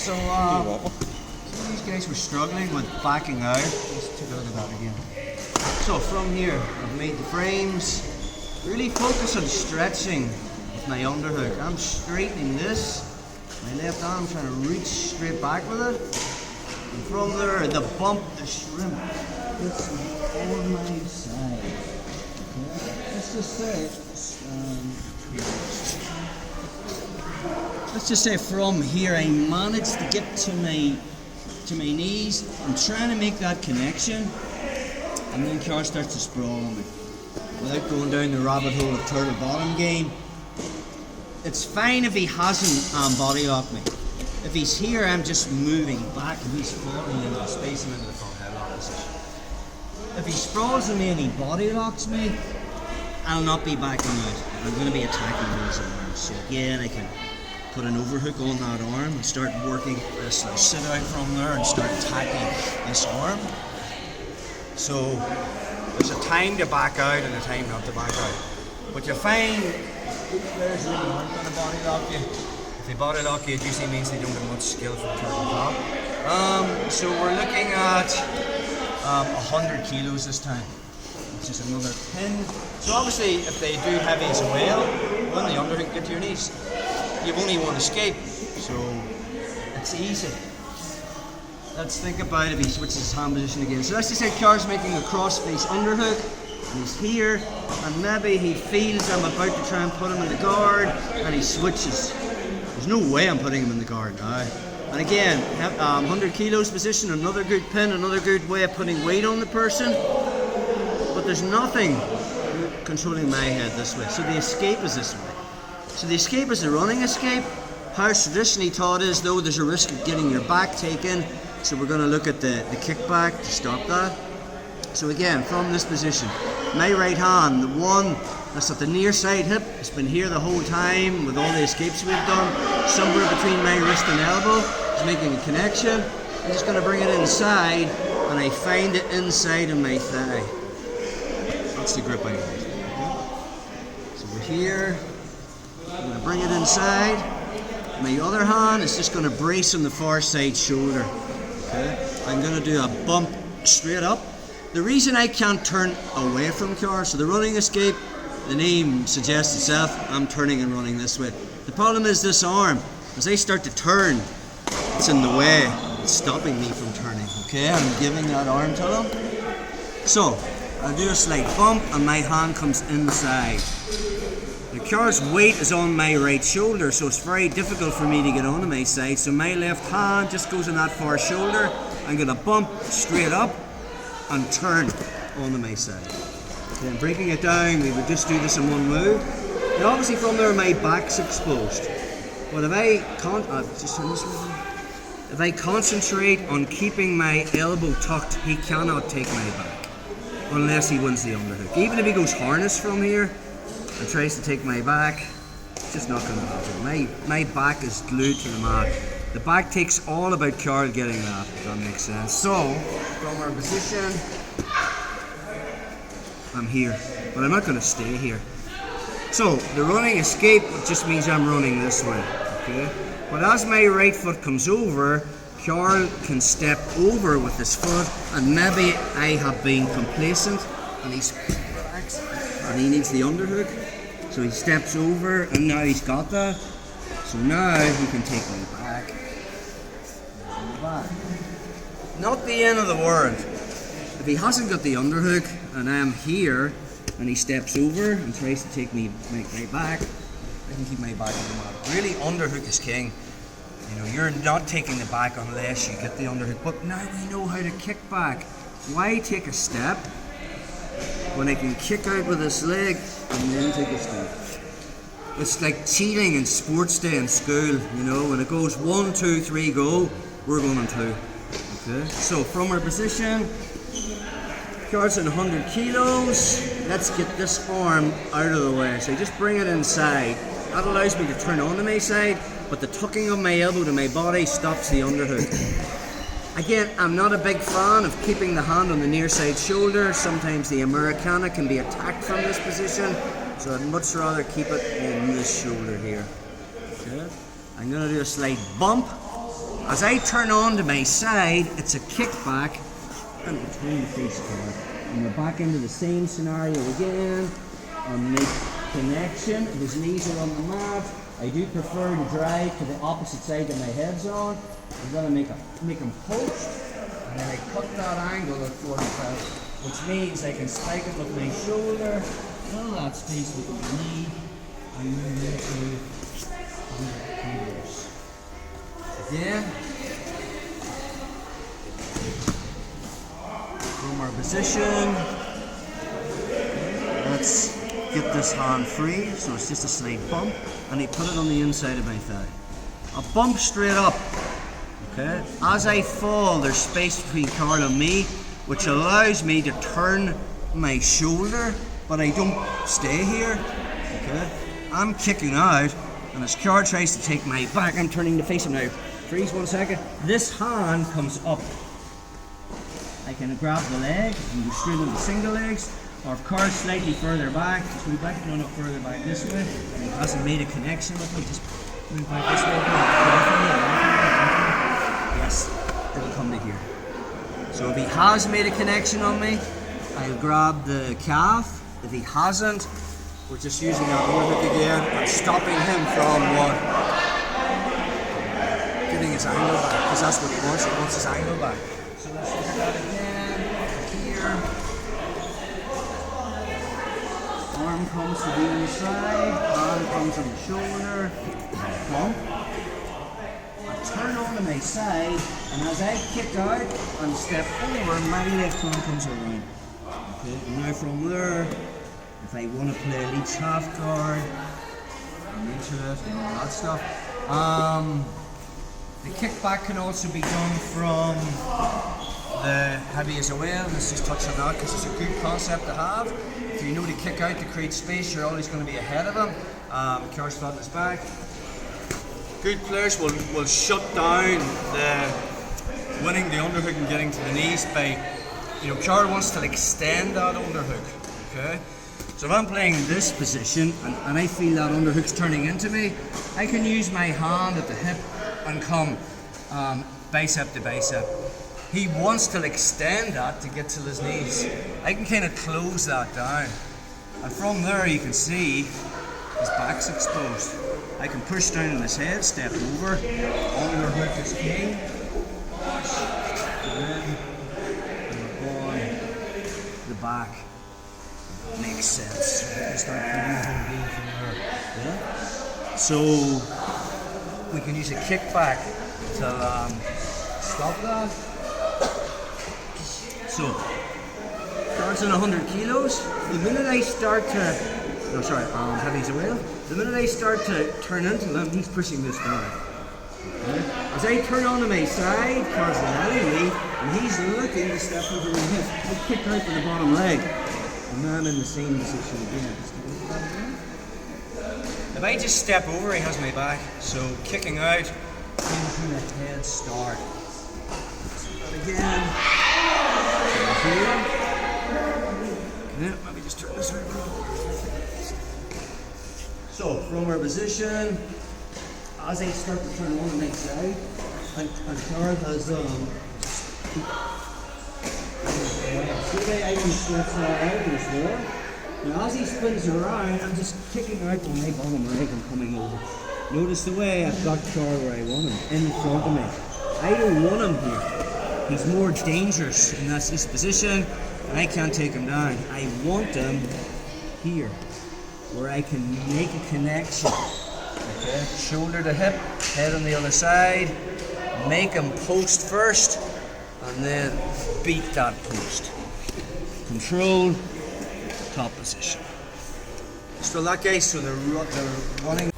So these guys were struggling with backing out. Let's take a look at that again. So from here, I've made the frames. Really focus on stretching with my underhook. I'm straightening this. My left arm trying to reach straight back with it. And from there, the bump, the shrimp, gets on my side. Okay. Let's just say from here, I managed to get to my knees. I'm trying to make that connection, and then Carl starts to sprawl on me. Without going down the rabbit hole of turtle bottom game, it's fine if he hasn't body locked me. If he's here, I'm just moving back and he's falling into the space and into the front headlock position. If he sprawls on me and he body locks me, I'll not be backing out. I'm going to be attacking those arms. So again, I can put an overhook on that arm and start working this. I'll sit out from there and start attacking this arm. So there's a time to back out and a time not to back out. But you find these players really aren't going to body lock you. If they body lock you, it usually means they don't have much skill from turtle top. So we're looking at 100 kilos this time, which is another pin. So obviously, if they do heavy as well, when the underhook get to your knees, you've only one escape. So it's easy. Let's think about if he switches his hand position again. So let's just say Car's making a cross face underhook, and he's here, and maybe he feels I'm about to try and put him in the guard, and he switches. There's no way I'm putting him in the guard now. And again, 100 kilos position, another good pin, another good way of putting weight on the person. But there's nothing controlling my head this way. So the escape is this way. So the escape is the running escape. How it's traditionally taught is, though, there's a risk of getting your back taken. So we're going to look at the kickback to stop that. So again, from this position, my right hand, the one that's at the near side hip, has been here the whole time with all the escapes we've done. Somewhere between my wrist and elbow is making a connection. I'm just going to bring it inside, and I find it inside of my thigh. That's the grip I need. So we're here. I'm going to bring it inside. My other hand is just going to brace on the far side shoulder. Okay. I'm going to do a bump straight up. The reason I can't turn away from Car, so the running escape, the name suggests itself, I'm turning and running this way. The problem is this arm, as I start to turn, it's in the way, it's stopping me from turning. Okay, I'm giving that arm to them. So, I'll do a slight bump and my hand comes inside. The Car's weight is on my right shoulder, so it's very difficult for me to get onto my side. So my left hand just goes on that far shoulder. I'm going to bump straight up and turn onto my side. Then breaking it down, we would just do this in one move. And obviously from there my back's exposed. But if I concentrate on keeping my elbow tucked, he cannot take my back. Unless he wins the underhook. Even if he goes harness from here and tries to take my back, it's just not going to happen. My back is glued to the mat. The back takes all about Carl getting that, if that makes sense. So, from our position, I'm here, but I'm not going to stay here. So, the running escape just means I'm running this way, okay? But as my right foot comes over, Carl can step over with his foot, and maybe I have been complacent, and he's relaxed, and he needs the underhook. So he steps over, and now he's got that. So now he can take me back. Not the end of the world. If he hasn't got the underhook and I'm here and he steps over and tries to take me my back, I can keep my back on the mat. Really, underhook is king. You know, you're not taking the back unless you get the underhook. But now we know how to kick back. Why take a step when I can kick out with this leg and then take a step? It's like cheating in sports day in school, you know, when it goes 1, 2, 3, go, we're going on 2. Okay, so from our position, Car's in 100 kilos. Let's get this arm out of the way. So just bring it inside. That allows me to turn onto my side, but the tucking of my elbow to my body stops the underhook. Again, I'm not a big fan of keeping the hand on the near side shoulder. Sometimes the Americana can be attacked from this position, so I'd much rather keep it in this shoulder here. Okay. I'm going to do a slight bump, As I turn on to my side, it's a kickback, and between the face card. And we're back into the same scenario again. I'll make connection. His knees are on the mat. I do prefer to drive to the opposite side that my head's on. I'm going to make him post, and then I cut that angle at 45, which means I can spike it with my shoulder. Well, that stays with my knee. I move into 100 meters. Again. From our position. Let's get this hand free, so it's just a slight bump, and I put it on the inside of my thigh. A bump straight up. Okay. As I fall, there's space between Carl and me, which allows me to turn my shoulder, but I don't stay here. Okay. I'm kicking out, and as Carl tries to take my back, I'm turning to face him now. Freeze 1 second. This hand comes up. I can grab the leg and go straight into single legs, or if Carl's slightly further back, just move back, no, further back this way. And he hasn't made a connection with me, just move back this way. Yes, it'll come to here. So if he has made a connection on me, I'll grab the calf. If he hasn't, we're just using our overhook again and stopping him from what? Getting his angle back, because that's what he wants. He wants his angle back. So let's look at that again. Here. Arm comes to the inside, arm comes on the shoulder, bump. I turn on to my side, and as I kick out and step over, my left arm comes around. Okay, and now from there, if I want to play a leech half guard, I'm into it and all that stuff. The kickback can also be done from the heavy as a well. Let's just touch on that because it's a good concept to have. If you know to kick out to create space, you're always going to be ahead of him. Carl's flat in his back. Good players will shut down the winning the underhook and getting to the knees by, Carl wants to extend that underhook. Okay. So if I'm playing this position and I feel that underhook's turning into me, I can use my hand at the hip and come bicep to bicep. He wants to extend that to get to his knees. I can kind of close that down. And from there you can see his back's exposed. I can push down on his head, step over, underhook is king, push, and we're going to the back. Makes sense. Start from there. Yeah? So we can use a kickback to stop that. So, Carl's in 100 kilos. The minute I start to, heavy as a whale. The minute I start to turn into him, he's pushing this down. Okay? As I turn onto my side, Carl's letting me, and he's looking to step over my hip. I kick out to the bottom leg, and now I'm in the same position again. If I just step over, he has my back. So kicking out into the head start. Again. Here. Let me just turn this around. So from our position, as I start to turn on the next side, and Carl has I can stretch that out as well. Now as he spins around, I'm just kicking out on my bottom leg and coming over. Notice the way I've got Carl where I want him, in front of me. I don't want him here. He's more dangerous in this position, and I can't take him down. I want him here, where I can make a connection. Okay, shoulder to hip, head on the other side, make him post first, and then beat that post. Control, top position. So that guy, so they're running.